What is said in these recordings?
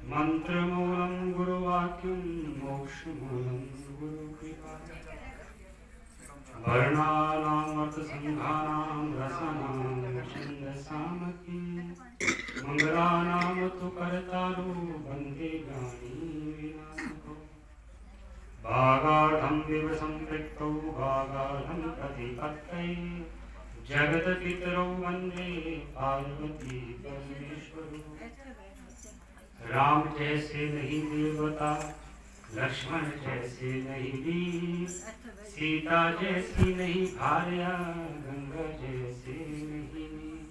मंत्रमूलं गुरुवाक्यं मोक्षमूलं गुरुकृपा वर्णानामर्थसङ्घानां रसानां छन्दसामपि मङ्गलानां तु कर्तारो वन्दे ज्ञानीविनाशको भागार्थं विवसम्पृक्तौ भागार्थं प्रतिपत्तये जगत्पितरौ वन्दे पार्वती परमेश्वरौ। राम जैसे नहीं देवता, लक्ष्मण जैसे नहीं वीर, सीता जैसी नहीं भार्या, गंगा जैसे नहीं नीर।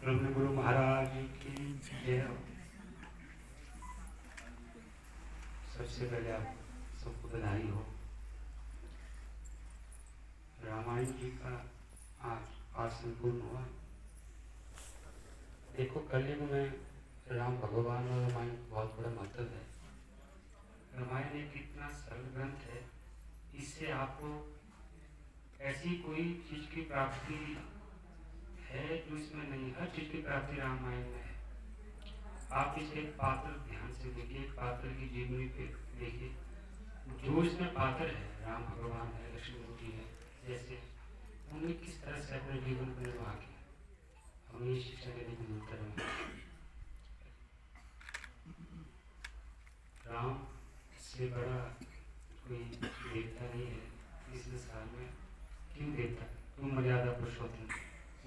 प्रभु गुरु महाराज की जय हो। सबसे पहले आप सबको बधाई हो। रामायण जी का आज पाठ संपूर्ण हुआ। देखो, कलयुग में राम भगवान और रामायण का बहुत बड़ा महत्व है। रामायण एक इतना सरल ग्रंथ है, इससे आपको ऐसी कोई चीज की प्राप्ति है जो इसमें नहीं। हर चीज की प्राप्ति रामायण में है। आप इसे पात्र ध्यान से देखिए, पात्र की जीवनी पे देखिए। जो इसमें पात्र है, राम भगवान है, लक्ष्मण जी है, जैसे उन्होंने किस तरह से अपने जीवन को निर्वाह किया, हमें ये शिक्षा देने की जरूरत है। राम से बड़ा कोई देवता नहीं है इस संसार में। क्यों देवता, क्यों मर्यादा पुरुषोत्तम।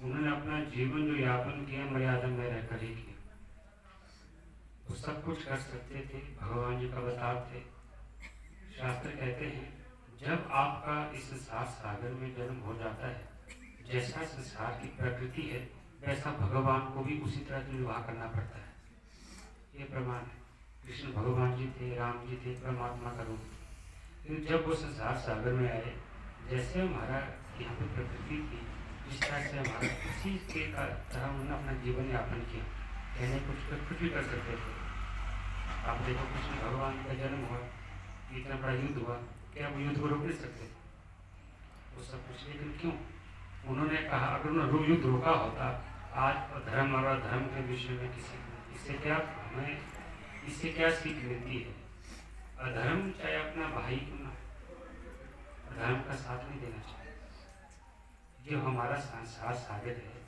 उन्होंने अपना जीवन जो यापन किया मर्यादा में रहकर ही किया। वो सब कुछ कर सकते थे, भगवान जी का अवतार थे। शास्त्र कहते हैं जब आपका इस संसार सागर में जन्म हो जाता है, जैसा संसार की प्रकृति है वैसा भगवान को भी उसी तरह निर्वाह करना पड़ता है। ये प्रमाण है। कृष्ण भगवान जी थे, राम जी थे, परमात्मा का रूप। लेकिन जब वो संसार सागर में आए, जैसे हमारा यहाँ पे प्रकृति थी, जिस तरह से हमारा उसी के तरह उन्होंने अपना जीवन यापन किया। कहने कुछ भी कर सकते थे। आप देखो, कृष्ण भगवान का जन्म हुआ, इतना बड़ा युद्ध हुआ, क्या वो युद्ध को रोक नहीं सकते? वो सब कुछ, लेकिन क्यों? उन्होंने कहा अगर उन्होंने युद्ध रोका होता, आज धर्म और अधर्म के विषय में किसी इससे क्या हमें इससे क्या सीख मिलती है? अधर्म चाहे अपना भाई क्यों ना, धर्म का साथ नहीं देना चाहिए। जो हमारा संसार सागर है,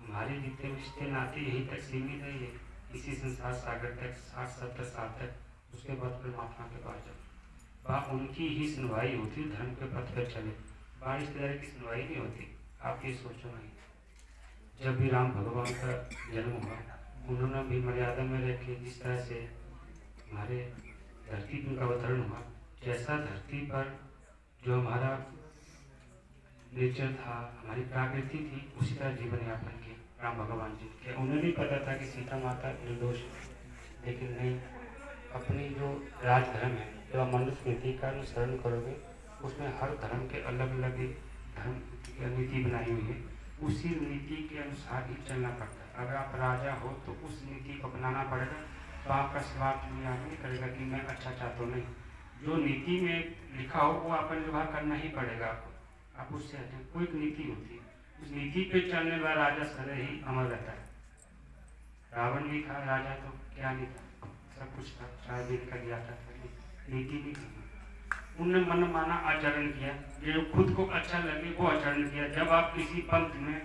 हमारे जितने रिश्ते नाते यहीं तक सीमित है। ये इसी संसार सागर तक 60-70 साल तक, उसके बाद परमात्मा के पास जाओ। वहाँ उनकी ही सुनवाई होती, धर्म के पथ पर चले। बारिश तरह की सुनवाई नहीं होती। आप ये सोचो नहीं। जब भी राम भगवान का जन्म हुआ, उन्होंने भी मर्यादा में रह के, जिस तरह से हमारे धरती पर उनका अवतरण हुआ, जैसा धरती पर जो हमारा नेचर था, हमारी प्रकृति थी, उसी तरह जीवन यापन किया राम भगवान जी के। उन्हें भी पता था कि सीता माता निर्दोष है, लेकिन नहीं, अपनी जो राजधर्म है, जो आप मनुस्मृति का अनुसरण करोगे, उसमें हर धर्म के अलग अलग धर्म की नीति बनाई हुई है। उसी नीति के अनुसार ही चलना पड़ता है। अगर आप राजा हो तो उस नीति को अपनाना पड़ेगा। तो आपका स्वार्थ नहीं करेगा कि मैं अच्छा चाहता हूँ, नहीं। जो नीति में लिखा हो वो आपको निर्वाह करना ही पड़ेगा आपको। आप उससे हटें, कोई नीति होती है, उस नीति पे चलने वाला राजा सदा ही अमर रहता है। रावण भी था राजा, तो क्या नहीं था, सब कुछ था, सारा दिन का दिया था, नीति नहीं थी। उन्होंने मन माना आचरण किया, जो खुद को अच्छा लगे वो आचरण किया। जब आप किसी पंथ में,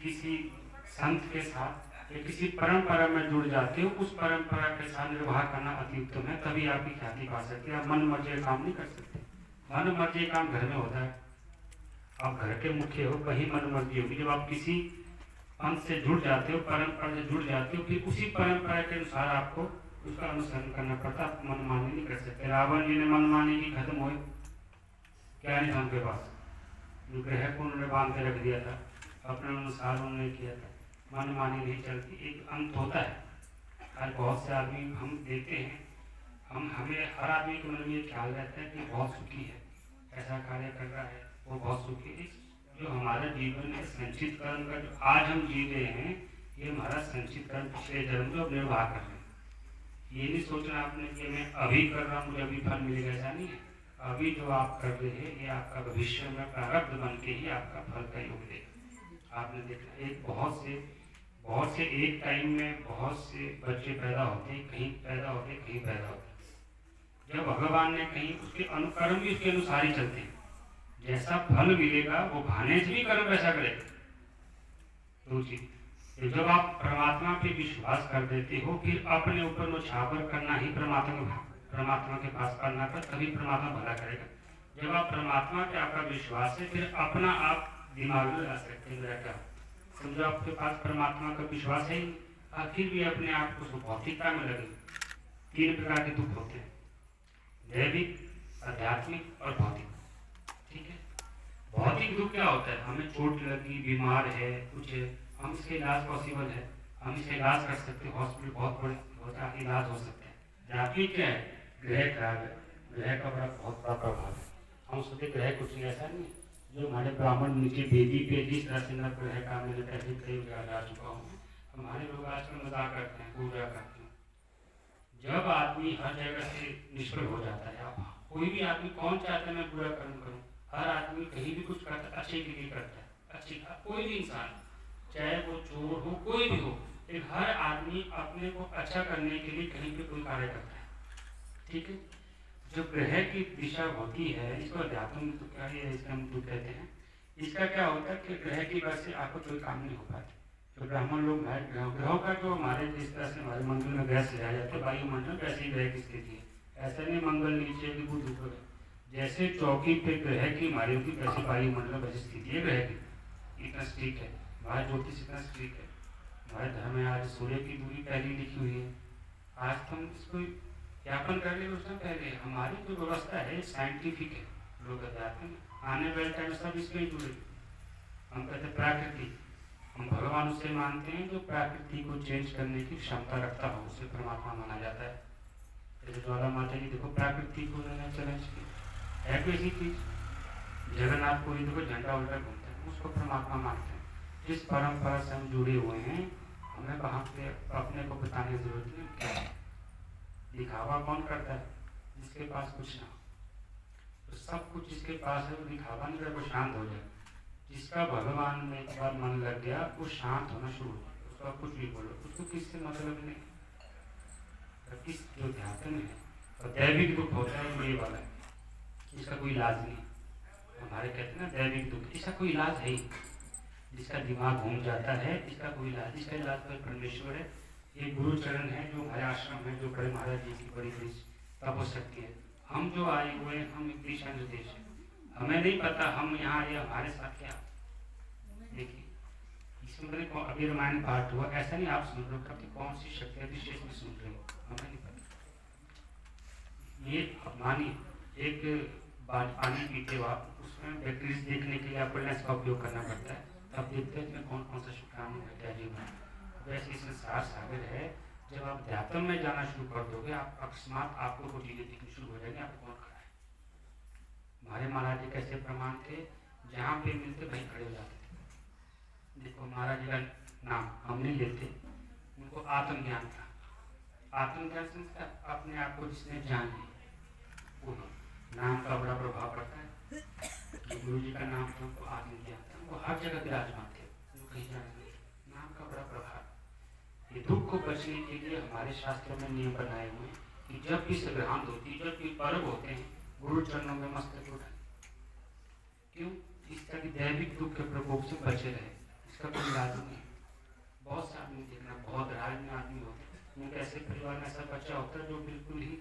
किसी संत के साथ या किसी परंपरा में जुड़ जाते हो, उस परंपरा के साथ निर्वाह करना अति उत्तम है, तभी आपकी ख्याति पा सकते हैं। आप मन मर्जी काम नहीं कर सकते। मन मर्जी काम घर में होता है, आप घर के मुखिया हो, वही मन मर्जी होगी। जब आप किसी पंथ से जुड़ जाते हो, परंपरा से जुड़ जाते हो, फिर उसी परंपरा के अनुसार आपको उसका अनुसरण करना पड़ता। आप मनमानी नहीं कर सकते। रावण जी ने मनमानी की खत्म हुई, क्या नहीं था उनके पास, ग्रह को उन्होंने बांध के रख दिया था, अपने अनुसार उन्होंने किया था। मनमानी नहीं चलती, एक अंत होता है। आज बहुत से आदमी हम देखते हैं, हमें हर आदमी के मन में ये ख्याल रहता है कि बहुत सुखी है, ऐसा कार्य कर रहा है, वो बहुत सुखी है। जो हमारा जीवन है संचित कर्म का, जो आज हम जी रहे हैं, ये हमारा संचित कर्म पिछले जन्म जो निर्वाह कर रहे हैं। ये नहीं सोचना आपने कि मैं अभी कर रहा हूँ मुझे अभी फल मिलेगा, ऐसा नहीं है। अभी जो आप कर रहे हैं ये आपका भविष्य में प्रारब्ध बन के ही आपका फल का योग देगा। आपने देखा एक बहुत से बहुत से एक टाइम में बहुत से बच्चे पैदा होते हैं, कहीं पैदा होते हैं, कहीं पैदा होते हैं। जब भगवान ने कहीं उसके अनुकर्म भी उसके अनुसार ही चलते हैं, जैसा फल मिलेगा वो खाने से भी कर्म वैसा करेगा। तो जब आप परमात्मा पे विश्वास कर देते हो, फिर अपने ऊपर नौछावर करना ही परमात्मा के पास करना था, तभी परमात्मा भला करेगा। जब आप परमात्मा पे आपका विश्वास है, फिर अपना आप दिमाग में ला सकते हैं। क्या समझो आपके पास परमात्मा का विश्वास है, आप फिर भी अपने आप को भौतिकता में लगे। 3 प्रकार के दुख होते हैं, दैविक, आध्यात्मिक और भौतिक। ठीक है, भौतिक दुख क्या होता है? हमें चोट लगी, बीमार है, कुछ है, हम इसका इलाज पॉसिबल है, हम इसका इलाज कर सकते हैं, हॉस्पिटल बहुत बड़े होता है, इलाज हो सकते हैं। आध्यात्मिक क्या है? ग्रह खराब है, ग्रह का बहुत बड़ा प्रभाव है। हम सोचते ग्रह कुछ नहीं, ऐसा नहीं। जो हमारे ब्राह्मण नीचे वेदी पे जिस तरह से नर ग्रह का मैंने पहले कई जा चुका हूँ, हमारे लोग आजकल मजाक करते हैं, पूजा करते हैं। जब आदमी हर जगह से निष्फल हो जाता है, आप कोई भी आदमी कौन चाहता है मैं बुरा कर्म करूँ? हर आदमी कहीं भी कुछ करता है अच्छे के लिए करता है, अच्छी कोई भी इंसान, चाहे वो चोर हो, कोई भी हो, लेकिन हर आदमी अपने को अच्छा करने के लिए कहीं पे कोई कार्य करता है। ठीक है, जो ग्रह की दिशा होती है, इसको अध्यात्म तो क्या है, इसका हम दुख कहते हैं। इसका क्या होता है कि ग्रह की वजह से आपको कोई काम नहीं हो पाता। तो ब्राह्मण लोग ग्रहों का जो हमारे जिस तरह से हमारे मंडल में ग्रह सजाया जाता है, वायुमंडल वैसे ही ग्रह की स्थिति है। ऐसा नहीं मंगल नीचे की बुध ऊपर, जैसे चौकी पे ग्रह की हमारी होती, वैसे वायुमंडल वैसी स्थिति है ग्रह की। इतना स्ट्रिक है हमारा ज्योतिष, इतना स्ट्रिक है हमारे धर्म में। आज सूर्य की दूरी पहली लिखी हुई है, आज तुम इसको ज्ञापन कर ले। उसमें पहले हमारी जो व्यवस्था है साइंटिफिक है, लोग अध्यात्म आने वाले टाइम सब इसमें जुड़े। हम कहते हैं प्राकृति, हम भगवान उसे मानते हैं जो प्रकृति को चेंज करने की क्षमता रखता हो, उसे परमात्मा माना जाता है। जैसे ज्वाला माता जी देखो प्राकृति को उन्होंने चैलेंज किया, है कोई ऐसी चीज। जगन्नाथ पुरी देखो झंडा उल्टा घूमता है, उसको परमात्मा मानते हैं। जिस परंपरा से हम जुड़े हुए हैं, हमें वहाँ पे अपने को बताने की जरूरत नहीं। क्या दिखावा कौन करता है? जिसके पास कुछ ना, तो सब कुछ जिसके पास है वो दिखावा नहीं करे, वो शांत हो जाए। जिसका भगवान में एक बार मन लग गया, वो शांत होना शुरू हो जाए। उसका कुछ भी बोलो, उसको किससे मतलब नहीं। तो किस जो ध्यान में है और दैविक दुख होता है वो ये वाला है, इसका कोई इलाज नहीं। हमारे कहते हैं ना दैविक दुख, इसका कोई इलाज है ही। जिसका दिमाग घूम जाता है, इसका कोई इलाज, इसका इलाज तो परमेश्वर है। ये गुरु चरण है जो हमारे आश्रम है, जो बड़े महाराज जी की बड़ी तप हो सकती है। हम जो आए हुए हैं, हम एक दिशा निर्देश है, हमें नहीं पता हम यहाँ आए, हमारे साथ क्या। देखिए इसमें अभी रामायण पाठ हुआ, ऐसा नहीं आप सुन रहे हो कि कौन सी शक्ति विशेष में सुन रहे हो, हमें नहीं पता। ये अपमानी एक पानी पीते हो आप, उसमें बैक्टीरिया देखने के लिए आपको लेंस का उपयोग करना पड़ता है, तब देखते हैं इसमें कौन कौन सा शुक्राणु है, क्या जीव है। वैसे संसार सागर है, जब आप अध्यात्म में जाना शुरू कर दोगे, आप अकस्मात आपको वो चीजें दिखनी शुरू हो जाएगी, आपको कौन खड़ा है। हमारे महाराज जी कैसे प्रमाण थे, जहाँ पे मिलते वहीं खड़े हो जाते थे। देखो महाराज जी का नाम हम नहीं लेते, उनको आत्मज्ञान था। आत्मज्ञान संस्था अपने आप को जिसने जान लिया, वो नाम का बड़ा प्रभाव पड़ता है। गुरु जी का नाम था, उनको आत्मज्ञान था, वो हर जगह विराजमान थे, कहीं जाने नाम का बड़ा प्रभाव। ये दुख को बचने के लिए हमारे शास्त्रों में नियम बनाए हुए हैं कि जब भी संग्रांत होती, जब भी पर्व होते हैं, गुरु चरणों में मस्तक उठाए। क्यों? इस तरह की दैविक दुख के प्रकोप से बचे रहे। इसका कोई इलाज नहीं। बहुत से आदमी देखना, बहुत राज में आदमी होते हैं, उनके ऐसे परिवार में ऐसा बच्चा होता है जो बिल्कुल ही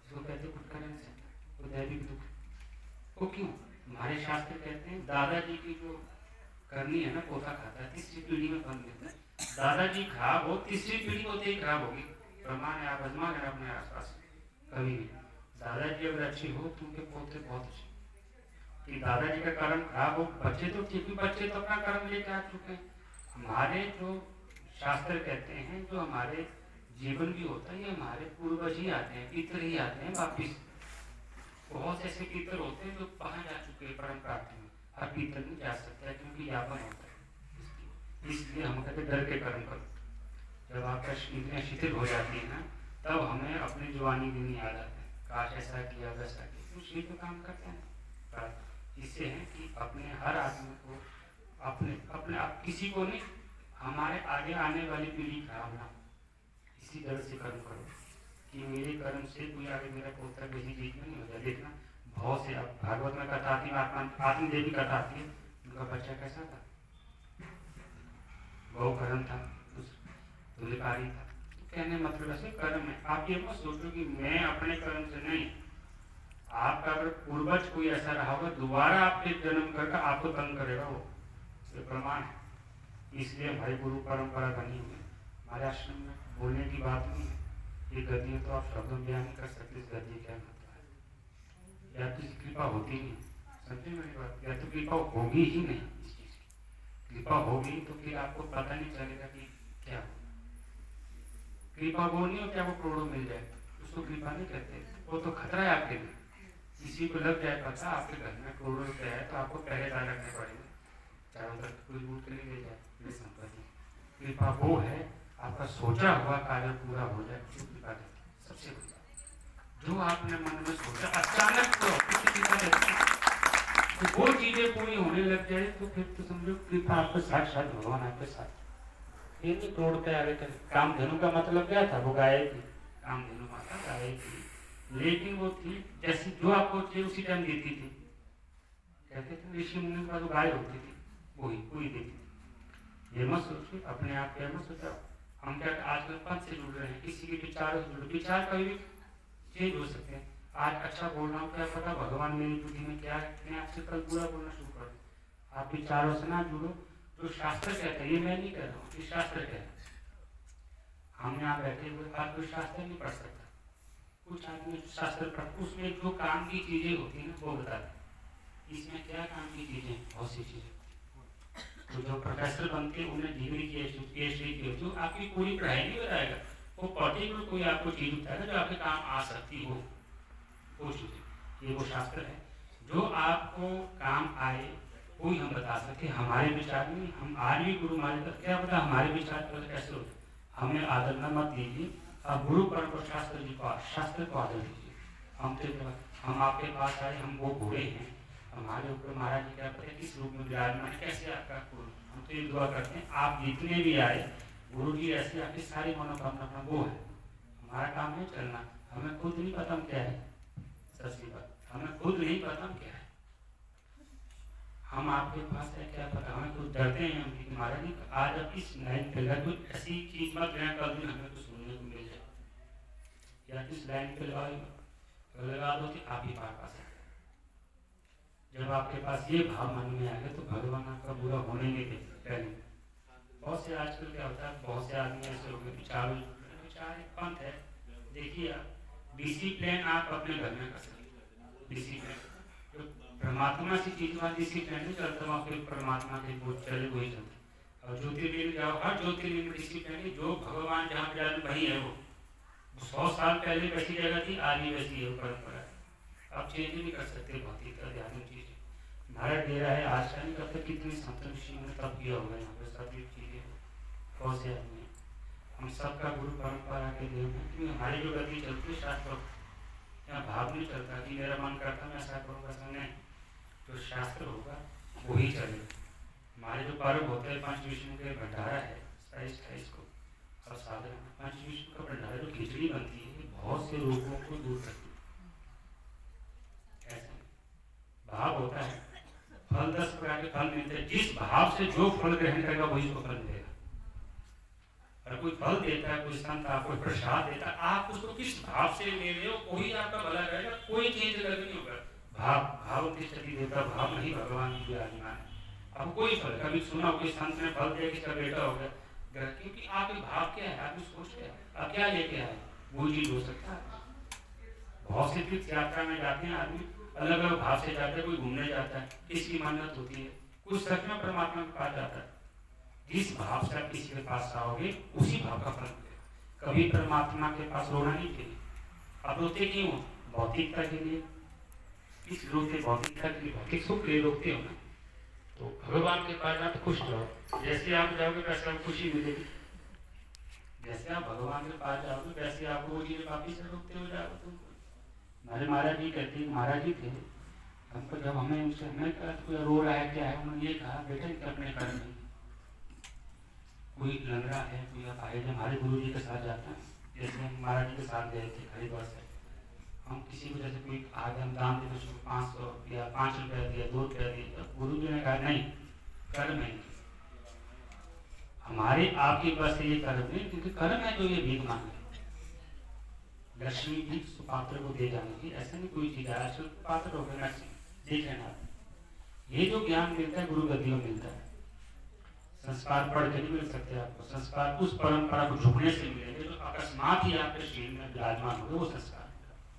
इसको कहते कुछ कर नहीं सकता, वो दैविक दुख। वो क्यों? हमारे शास्त्र कहते हैं दादाजी की जो करनी है ना, पोता खाता है, तीसरी पीढ़ी में बन देता है। दादाजी खराब हो, तीसरी पीढ़ी होते ही खराब होगी। प्रमाण है, आप आजमा कर अपने आसपास कभी भी दादाजी अगर अच्छी हो तो उनके पोते बहुत अच्छे। कि दादाजी का कर्म खराब हो, बच्चे तो ठीक भी, बच्चे तो अपना कर्म लेके आ चुके हैं। हमारे जो शास्त्र कहते हैं, जो हमारे जीवन भी होता है, ये हमारे पूर्वज ही आते हैं, पितर ही आते हैं वापिस। बहुत से ऐसे पितर होते हैं जो बाहर जा चुके हैं परम प्राप्ति में, हर पितर नहीं जा सकता है क्योंकि यापन होता है। इसलिए हम कहते डर के कर्म करो। जब आपका इंद्रियां शिथिल हो जाती है ना, तब हमें अपनी जवानी दिन याद आते हैं, काश ऐसा किया वैसा किया, तो शरीर तो काम करते हैं। इससे है कि अपने हर आदमी को अपने अपने आप किसी को नहीं, हमारे आगे आने वाली पीढ़ी खराब ना, इसी तरह से कर्म करो कि मेरे कर्म से कोई आगे मेरा पोता किसी चीज में नहीं हो जाए। देखना बहुत से अब भागवत में कथा आती है, आत्मदेव की कथा आती है, उनका बच्चा कैसा था, गौकर्ण था, दुर्लकारी था। तो कहने मतलब ऐसे कर्म है। आप ये मत सोचो कि मैं अपने कर्म से नहीं, आपका अगर पूर्वज कोई ऐसा रहा होगा दोबारा आपके जन्म करके आपको तंग करेगा, वो ये प्रमाण है। इसलिए हमारी गुरु परंपरा बनी हुई है। हमारे आश्रम में बोलने की बात नहीं है, ये गद्य तो आप शब्दों में बयान नहीं कर सकते इस गद्य क्या मतलब है। या तो कृपा होती नहीं, समझे मेरी बात, या तो कृपा होगी ही नहीं। इस चीज की कृपा होगी तो फिर आपको पता नहीं चलेगा कि क्या हो। कृपा वो नहीं हो क्या वो करोड़ों मिल जाए, उसको कृपा नहीं कहते, वो तो खतरा है आपके लिए। किसी को लग जाए पता आपके घर में करोड़ों रुपये है तो आपको पहरेदार रखने पड़ेंगे, चारों तरफ कोई लूट के नहीं ले जाए ये संपत्ति। कृपा वो है आपका सोचा हुआ कार्य पूरा हो जाए, तो कृपा देती है। सबसे बड़ी बात जो आपने मन में सोचा अचानक तो कृपा देती है, तो वो चीजें पूरी होने लग जाए तो फिर तो समझो कृपा आपके साक्षात भगवान आपके साथ। ये नहीं तोड़ते आगे तक। कामधेनु का मतलब क्या था, वो गाय थी, कामधेनु माता गाय थी, लेकिन वो थी जैसी जो आपको चाहिए उसी टाइम देती थी। कहते थे ऋषि मुनि का जो गाय होती थी वही पूरी देती थी। ये मत सोचिए अपने आप क्या मत सोचा। हम क्या आजकल पंथ से जुड़ रहे हैं, किसी के विचारों से जुड़, विचार कभी भी चेंज हो सकते हैं। आज अच्छा बोल रहा हूँ, क्या पता भगवान मेरी बुद्धि में क्या है, मैं आपसे कल बुरा बोलना शुरू कर दूं। आप विचारों से ना जुड़ो, जो शास्त्र कहता है, ये मैं नहीं कह रहा हूँ, ये शास्त्र कहता है। हम यहाँ बैठे हुए आप कोई शास्त्र नहीं पढ़ सकता, कुछ आदमी शास्त्र पढ़, उसमें जो काम की चीजें होती है ना वो बताते हैं। इसमें क्या काम की चीजें, बहुत सी चीजें। तो जो प्रोफेसर बनते उन्हें डिग्री की जो आपकी पूरी पढ़ाई नहीं बताएगा, वो पर्टिकुलर कोई आपको चीज बताएगा जो आपके काम आ सकती हो, वो चीजें। ये वो शास्त्र है जो आपको काम आए, कोई हम बता सकते। हमारे विचार नहीं, हम आज भी गुरु मारे तक क्या पता हमारे विचार कैसे होते। हमें आदर न मत दीजिए, अब गुरु परंपरा शास्त्र जी को, शास्त्र को आदर दीजिए। हम आपके पास आए, हम वो घोड़े हैं, हमारे ऊपर महाराज जी क्या पता किस रूप में विराजमान, कैसे आपका गुरु। हम तो ये दुआ करते हैं आप जितने भी आए गुरु जी ऐसे आपकी सारी मनोकामना अपना वो है। हमारा काम है चलना, हमें खुद नहीं पता हम क्या है, सच्ची बात हमें खुद नहीं पता हम क्या है। हम आपके पास है क्या पता, हमें कुछ डरते हैं हम कि महाराज जी आज आप इस लाइन पे लगा, कुछ ऐसी चीज मत लें कल दिन हमें कुछ सुनने को मिल जाए, या इस लाइन पे लगा दो कि आप ही पास है। जब आपके पास ये भाव मन में आ गया तो भगवान आपका बुरा होने नहीं देते। बहुत से आजकल क्या होता है, बहुत से आदमी ऐसे हो गए विचार एक पंथ है। देखिए डिसिप्लिन आप अपने घर में कर सकते, डिसिप्लिन परमात्मा से चीज वहाँ डिसिप्लिन नहीं चलता, वहाँ फिर परमात्मा के वो चले वही चलते। और ज्योतिर्लिंग जाओ, हर ज्योतिर्लिंग में डिसिप्लिन जो भगवान जहाँ विराजमान वही है, वो 100 साल पहले वैसी जगह थी, आज भी वैसी है परंपरा। आप चेंज नहीं कर सकते, भौतिक आध्यात्मिक चीजें। हमारा डेरा है आज का नहीं करते, कितनी संत ऋषि ने तब किया होगा यहाँ पे, सभी चीजें बहुत से आदमी। हम सबका गुरु परंपरा के लिए हैं, क्योंकि हमारी जो गति चलती है शास्त्रों, यहाँ भाव नहीं चलता कि मेरा मन करता मैं ऐसा करूँगा, ऐसा नहीं। जो शास्त्र होगा वही चलेगा। हमारे जो पर्व होते हैं पंच विष्णु के भंडारा है 27 को, और साधन पंच विष्णु का भंडारा जो खिचड़ी बनती है बहुत से रोगों को दूर करती है। ऐसे भाव होता है, फल 10 प्रकार के फल मिलते हैं, जिस भाव से जो फल ग्रहण करेगा वही उसको फल मिलेगा। और कोई फल देता है, कोई संत आपको प्रसाद देता है, आप उसको किस भाव से ले रहे हो वही आपका भला रहेगा, कोई चीज अलग नहीं होगा। भाव की स्थिति देता, भाव नहीं भगवान की विराजमान है। अब कोई फल कभी सुना कोई संत ने फल दिया किसका बेटा हो गया, क्योंकि आपके भाव क्या है, आप सोच रहे अब क्या लेके आए, वो चीज हो सकता है। बहुत से तीर्थ यात्रा में जाते हैं आदमी, अलग अलग भाव से जाते हैं, कोई घूमने जाता है, किसकी मन्नत होती है, कुछ सच में परमात्मा के पास जाता है। जिस भाव से आप किसी के पास आओगे उसी भाव का फल मिलेगा। कभी परमात्मा के पास रोना नहीं चाहिए। आप रोते क्यों हो, भौतिकता के लिए, किस रोते भौतिकता के लिए, भौतिक सुख के लिए रोकते हो ना। तो भगवान के पास आप खुश रहो, जैसे आप जाओगे वैसे आपको खुशी मिलेगी। जैसे आप भगवान के पास जाओगे वैसे आपको वो चीजें वापिस से रोकते हो जाओगे। तुमको हमारे महाराज जी कहते, महाराज जी थे हमको, जब हमें उनसे हमें कहा कोई रो रहा है क्या है, उन्होंने ये कहा बेटा अपने कर्म में कोई लंगड़ा है, कोई अपाहिज है, हमारे गुरु जी के साथ जाता है। जैसे हम महाराज जी के साथ गए थे हरिद्वार से, हम किसी को जैसे कोई आगे हम दान देते उसको 500 दिया, 5 रुपया दिया, 2 रुपया दिया, तो गुरु जी ने कहा नहीं, कर्म है हमारे आपके पास ये कर्म नहीं, क्योंकि कर्म है जो ये भीख मांगे। लक्ष्मी भी सुपात्र को दे जाने की ऐसा नहीं कोई चीज है। आजकल पात्र हो गए देख लेना, ये जो ज्ञान मिलता है गुरु गद्दियों मिलता है। संस्कार पढ़ के नहीं मिल सकते आपको, संस्कार उस परंपरा को झुकने से मिलेंगे जो अकस्मात ही आपके शरीर में विराजमान हो गए, वो संस्कार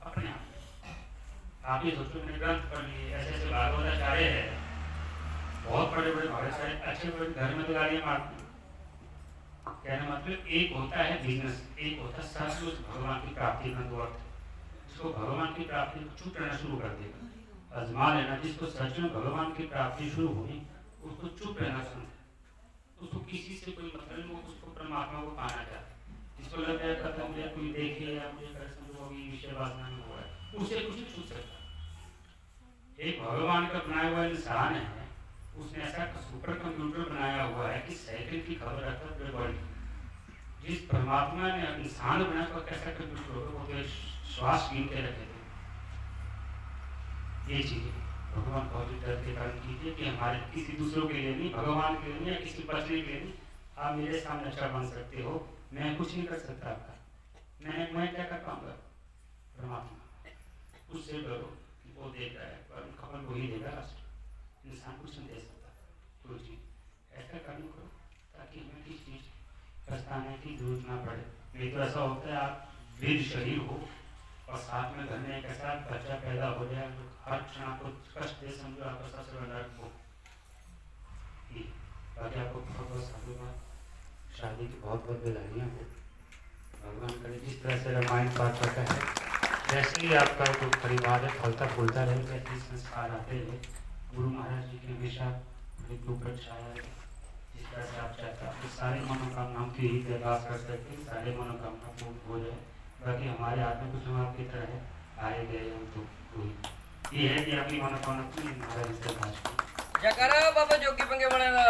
अपने आप। आप ये सोचो मैंने ग्रंथ पढ़ लिए, ऐसे ऐसे भागवताचार्य है, बहुत बड़े बड़े भागवताचार्य अच्छे बड़े घर में तो गालियां मारते हैं। कहने मतलब एक होता है बिजनेस, एक होता है सचमुच भगवान की प्राप्ति का दो अर्थ। जिसको भगवान की प्राप्ति चुप रहना शुरू कर देगा, आजमा लेना। जिसको सच में भगवान की प्राप्ति शुरू हुई उसको चुप रहना शुरू, उसको किसी से कोई मतलब नहीं, उसको परमात्मा को पाना चाहता है। जिसको लग जाए करता मुझे कोई देखे या मुझे होगी विषय वासना में हुआ है, उसे कुछ नहीं छू सकता। एक भगवान का बनाया हुआ इंसान है, उसने ऐसा सुपर कंप्यूटर बनाया हुआ है कि सेकंड की खबर रखता है वर्ल्ड। जिस परमात्मा ने इंसान बनाया तो कैसा कंप्यूटर होगा, वो तो श्वास गिन के रखे थे। ये चीज भगवान बहुत डर के कारण कीजिए कि हमारे किसी दूसरों के लिए नहीं, भगवान के लिए नहीं, या किसी बचने के लिए नहीं। आप मेरे सामने अच्छा बन सकते हो, मैं कुछ नहीं कर सकता आपका, मैं क्या कर पाऊंगा। परमात्मा उससे डरो, वो देख रहा है, पर खबर वही देगा। इंसान कुछ नहीं दे सकता कोई चीज। ऐसा कर्म करो ताकि हमें किसी चीज पछताने की जरूरत ना पड़े। नहीं तो ऐसा होता है आप वृद्ध शरीर हो और साथ में घर में एक ऐसा बच्चा पैदा हो जाए जो हर क्षण आपको कष्ट दे, समझो आपका सबसे बड़ा हो। बाकी आपको बहुत बहुत साधुवाद, शादी की बहुत बहुत बधाइयाँ हो। भगवान करे जिस तरह से रामायण पाठ करता है वैसे ही आपका जो परिवार है फलता फूलता रहे, वैसे संस्कार आते रहे। गुरु महाराज जी की हमेशा ऊपर छाया है। जिस तरह से आप चाहते हैं सारे मनोकामनाओं की ही अरदास कर सकते हैं, सारे मनोकामना पूर्ण हो जाए। बाकी हमारे हाथ में कुछ हम आपकी तरह है, आए गए हम तो कोई ये है कि आपकी मनोकामना पूरी महाराज से बात की। जयकारा बाबा जोगी पंगे बनेगा।